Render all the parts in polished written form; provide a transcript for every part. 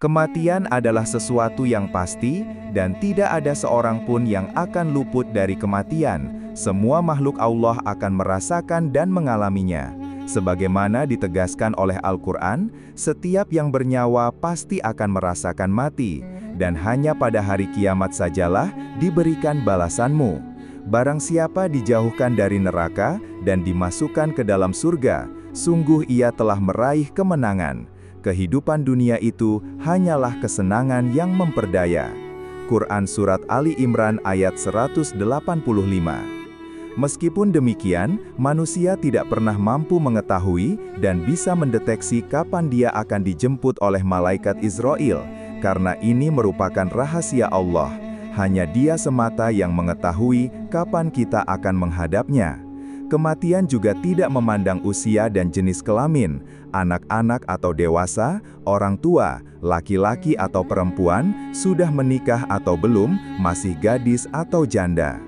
Kematian adalah sesuatu yang pasti, dan tidak ada seorang pun yang akan luput dari kematian. Semua makhluk Allah akan merasakan dan mengalaminya. Sebagaimana ditegaskan oleh Al-Quran, setiap yang bernyawa pasti akan merasakan mati, dan hanya pada hari kiamat sajalah diberikan balasanmu. Barang siapa dijauhkan dari neraka dan dimasukkan ke dalam surga, sungguh ia telah meraih kemenangan. Kehidupan dunia itu hanyalah kesenangan yang memperdaya. Quran Surat Ali Imran ayat 185. Meskipun demikian, manusia tidak pernah mampu mengetahui dan bisa mendeteksi kapan dia akan dijemput oleh malaikat Israel, karena ini merupakan rahasia Allah. Hanya Dia semata yang mengetahui kapan kita akan menghadapnya. Kematian juga tidak memandang usia dan jenis kelamin, anak-anak atau dewasa, orang tua, laki-laki atau perempuan, sudah menikah atau belum, masih gadis atau janda.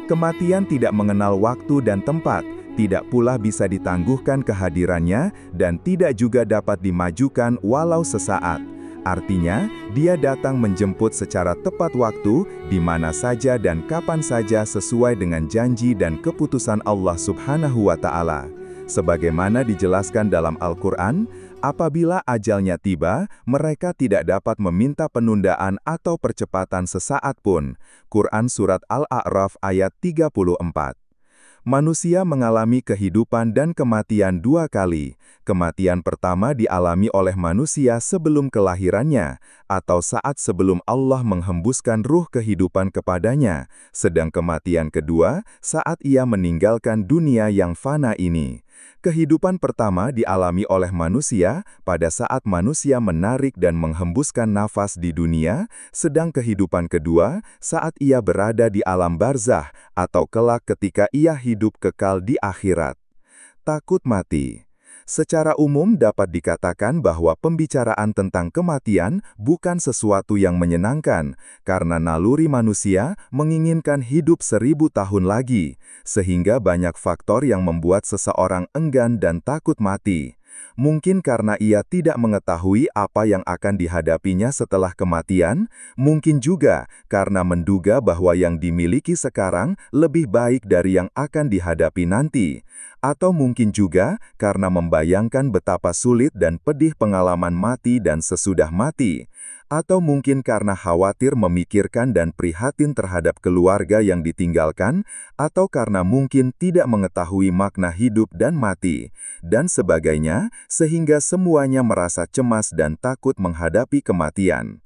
Kematian tidak mengenal waktu dan tempat, tidak pula bisa ditangguhkan kehadirannya, dan tidak juga dapat dimajukan walau sesaat. Artinya, Dia datang menjemput secara tepat waktu, di mana saja dan kapan saja sesuai dengan janji dan keputusan Allah Subhanahu wa Ta'ala. Sebagaimana dijelaskan dalam Al-Quran, apabila ajalnya tiba, mereka tidak dapat meminta penundaan atau percepatan sesaat pun. Quran Surat Al-A'raf ayat 34. Manusia mengalami kehidupan dan kematian dua kali. Kematian pertama dialami oleh manusia sebelum kelahirannya, atau saat sebelum Allah menghembuskan ruh kehidupan kepadanya, sedang kematian kedua saat ia meninggalkan dunia yang fana ini. Kehidupan pertama dialami oleh manusia pada saat manusia menarik dan menghembuskan nafas di dunia, sedang kehidupan kedua saat ia berada di alam barzah atau kelak ketika ia hidup kekal di akhirat. Takut mati. Secara umum dapat dikatakan bahwa pembicaraan tentang kematian bukan sesuatu yang menyenangkan, karena naluri manusia menginginkan hidup 1000 tahun lagi, sehingga banyak faktor yang membuat seseorang enggan dan takut mati. Mungkin karena ia tidak mengetahui apa yang akan dihadapinya setelah kematian, mungkin juga karena menduga bahwa yang dimiliki sekarang lebih baik dari yang akan dihadapi nanti. Atau mungkin juga karena membayangkan betapa sulit dan pedih pengalaman mati dan sesudah mati. Atau mungkin karena khawatir memikirkan dan prihatin terhadap keluarga yang ditinggalkan, atau karena mungkin tidak mengetahui makna hidup dan mati, dan sebagainya, sehingga semuanya merasa cemas dan takut menghadapi kematian.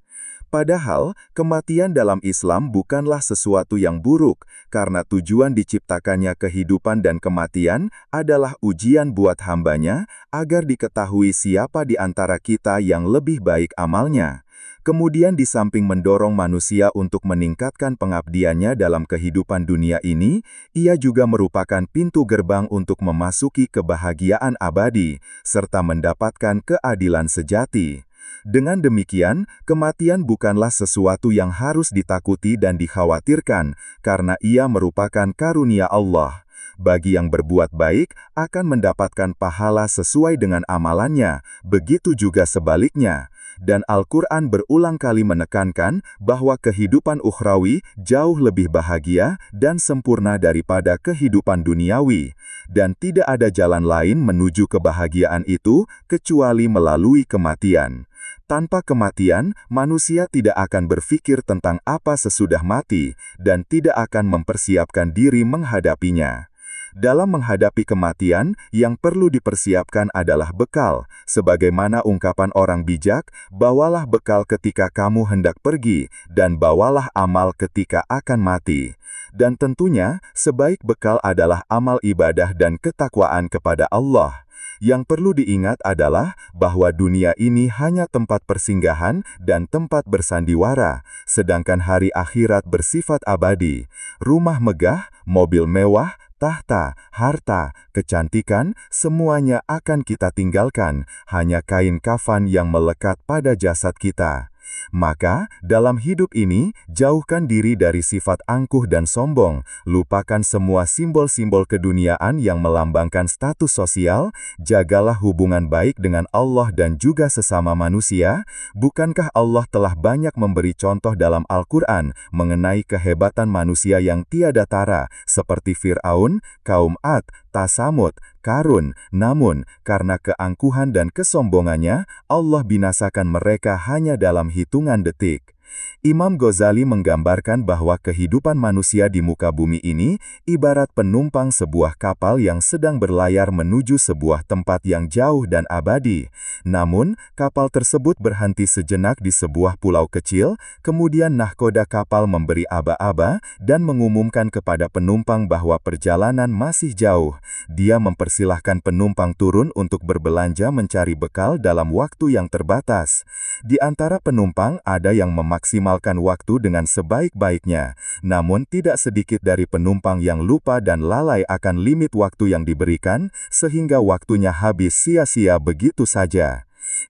Padahal, kematian dalam Islam bukanlah sesuatu yang buruk, karena tujuan diciptakannya kehidupan dan kematian adalah ujian buat hambanya, agar diketahui siapa di antara kita yang lebih baik amalnya. Kemudian di samping mendorong manusia untuk meningkatkan pengabdiannya dalam kehidupan dunia ini, ia juga merupakan pintu gerbang untuk memasuki kebahagiaan abadi, serta mendapatkan keadilan sejati. Dengan demikian, kematian bukanlah sesuatu yang harus ditakuti dan dikhawatirkan, karena ia merupakan karunia Allah. Bagi yang berbuat baik, akan mendapatkan pahala sesuai dengan amalannya, begitu juga sebaliknya. Dan Al-Quran berulang kali menekankan bahwa kehidupan ukhrawi jauh lebih bahagia dan sempurna daripada kehidupan duniawi. Dan tidak ada jalan lain menuju kebahagiaan itu kecuali melalui kematian. Tanpa kematian, manusia tidak akan berpikir tentang apa sesudah mati, dan tidak akan mempersiapkan diri menghadapinya. Dalam menghadapi kematian, yang perlu dipersiapkan adalah bekal. Sebagaimana ungkapan orang bijak, bawalah bekal ketika kamu hendak pergi, dan bawalah amal ketika akan mati. Dan tentunya, sebaik bekal adalah amal ibadah dan ketakwaan kepada Allah. Yang perlu diingat adalah bahwa dunia ini hanya tempat persinggahan dan tempat bersandiwara, sedangkan hari akhirat bersifat abadi. Rumah megah, mobil mewah, tahta, harta, kecantikan, semuanya akan kita tinggalkan, hanya kain kafan yang melekat pada jasad kita. Maka, dalam hidup ini, jauhkan diri dari sifat angkuh dan sombong, lupakan semua simbol-simbol keduniaan yang melambangkan status sosial, jagalah hubungan baik dengan Allah dan juga sesama manusia. Bukankah Allah telah banyak memberi contoh dalam Al-Quran mengenai kehebatan manusia yang tiada tara, seperti Fir'aun, kaum Ad, Tsamud, Qarun, namun, karena keangkuhan dan kesombongannya, Allah binasakan mereka hanya dalam hitungan detik. Imam Ghazali menggambarkan bahwa kehidupan manusia di muka bumi ini ibarat penumpang sebuah kapal yang sedang berlayar menuju sebuah tempat yang jauh dan abadi. Namun, kapal tersebut berhenti sejenak di sebuah pulau kecil, kemudian nahkoda kapal memberi aba-aba dan mengumumkan kepada penumpang bahwa perjalanan masih jauh. Dia mempersilahkan penumpang turun untuk berbelanja mencari bekal dalam waktu yang terbatas. Di antara penumpang ada yang memaksimalkan waktu dengan sebaik-baiknya, namun tidak sedikit dari penumpang yang lupa dan lalai akan limit waktu yang diberikan, sehingga waktunya habis sia-sia begitu saja.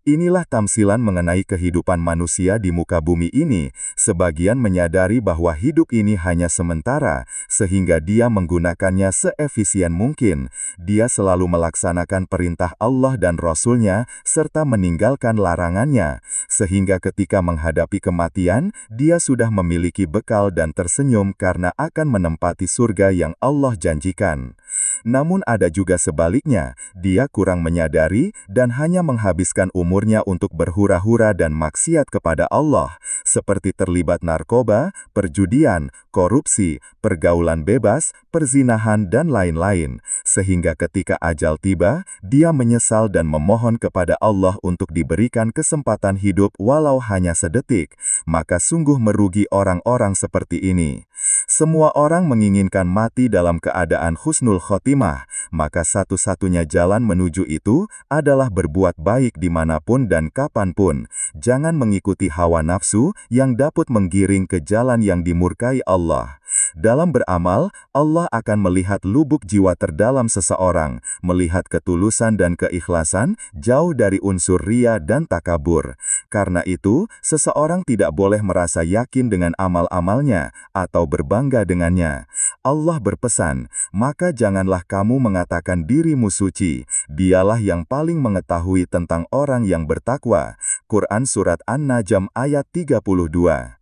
Inilah tamsilan mengenai kehidupan manusia di muka bumi ini. Sebagian menyadari bahwa hidup ini hanya sementara, sehingga dia menggunakannya seefisien mungkin. Dia selalu melaksanakan perintah Allah dan Rasul-Nya, serta meninggalkan larangannya. Sehingga ketika menghadapi kematian, dia sudah memiliki bekal dan tersenyum karena akan menempati surga yang Allah janjikan. Namun ada juga sebaliknya, dia kurang menyadari dan hanya menghabiskan umurnya untuk berhura-hura dan maksiat kepada Allah, seperti terlibat narkoba, perjudian, korupsi, pergaulan bebas, perzinahan dan lain-lain. Sehingga ketika ajal tiba, dia menyesal dan memohon kepada Allah untuk diberikan kesempatan hidup walau hanya sedetik. Maka sungguh merugi orang-orang seperti ini. Semua orang menginginkan mati dalam keadaan husnul khotimah, maka satu-satunya jalan menuju itu adalah berbuat baik dimanapun dan kapanpun. Jangan mengikuti hawa nafsu yang dapat menggiring ke jalan yang dimurkai Allah. Dalam beramal, Allah akan melihat lubuk jiwa terdalam seseorang, melihat ketulusan dan keikhlasan, jauh dari unsur ria dan takabur. Karena itu, seseorang tidak boleh merasa yakin dengan amal-amalnya, atau berbangga dengannya. Allah berpesan, maka janganlah kamu mengatakan dirimu suci, dialah yang paling mengetahui tentang orang yang bertakwa. Quran Surat An-Najm ayat 32.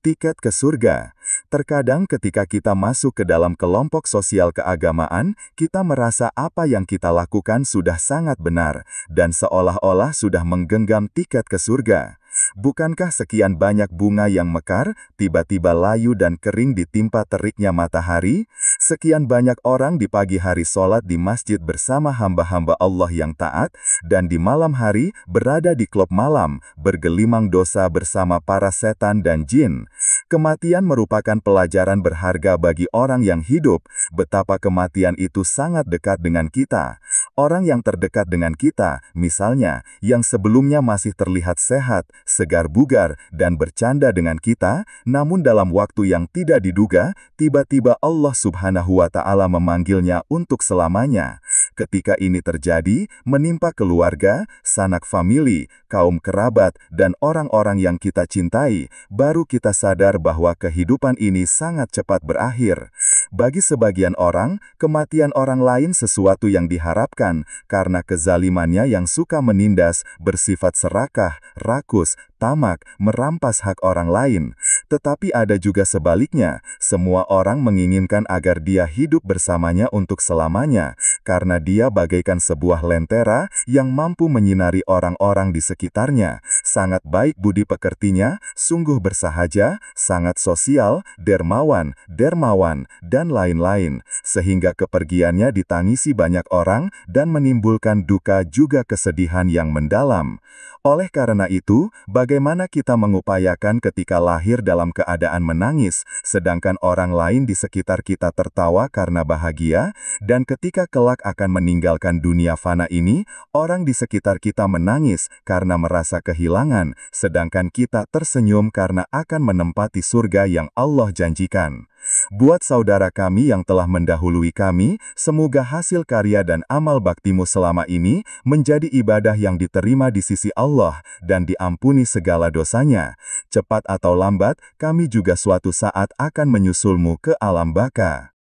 Tiket ke surga. Terkadang ketika kita masuk ke dalam kelompok sosial keagamaan, kita merasa apa yang kita lakukan sudah sangat benar, dan seolah-olah sudah menggenggam tiket ke surga. Bukankah sekian banyak bunga yang mekar, tiba-tiba layu dan kering ditimpa teriknya matahari? Sekian banyak orang di pagi hari sholat di masjid bersama hamba-hamba Allah yang taat, dan di malam hari berada di klub malam, bergelimang dosa bersama para setan dan jin. Kematian merupakan pelajaran berharga bagi orang yang hidup, betapa kematian itu sangat dekat dengan kita. Orang yang terdekat dengan kita, misalnya, yang sebelumnya masih terlihat sehat, segar bugar, dan bercanda dengan kita, namun dalam waktu yang tidak diduga, tiba-tiba Allah Subhanahu wa Ta'ala memanggilnya untuk selamanya. Ketika ini terjadi, menimpa keluarga, sanak famili, kaum kerabat, dan orang-orang yang kita cintai, baru kita sadar bahwa kehidupan ini sangat cepat berakhir. Bagi sebagian orang, kematian orang lain sesuatu yang diharapkan, karena kezalimannya yang suka menindas, bersifat serakah, rakus, tamak, merampas hak orang lain. Tetapi ada juga sebaliknya, semua orang menginginkan agar dia hidup bersamanya untuk selamanya, karena dia bagaikan sebuah lentera yang mampu menyinari orang-orang di sekitarnya. Sangat baik budi pekertinya, sungguh bersahaja, sangat sosial, dermawan, dan lain-lain, sehingga kepergiannya ditangisi banyak orang dan menimbulkan duka juga kesedihan yang mendalam. Oleh karena itu, bagaimana kita mengupayakan ketika lahir dalam keadaan menangis, sedangkan orang lain di sekitar kita tertawa karena bahagia, dan ketika kelak akan meninggalkan dunia fana ini, orang di sekitar kita menangis karena merasa kehilangan, sedangkan kita tersenyum karena akan menempati surga yang Allah janjikan. Buat saudara kami yang telah mendahului kami, semoga hasil karya dan amal baktimu selama ini menjadi ibadah yang diterima di sisi Allah dan diampuni segala dosanya. Cepat atau lambat, kami juga suatu saat akan menyusulmu ke alam baka.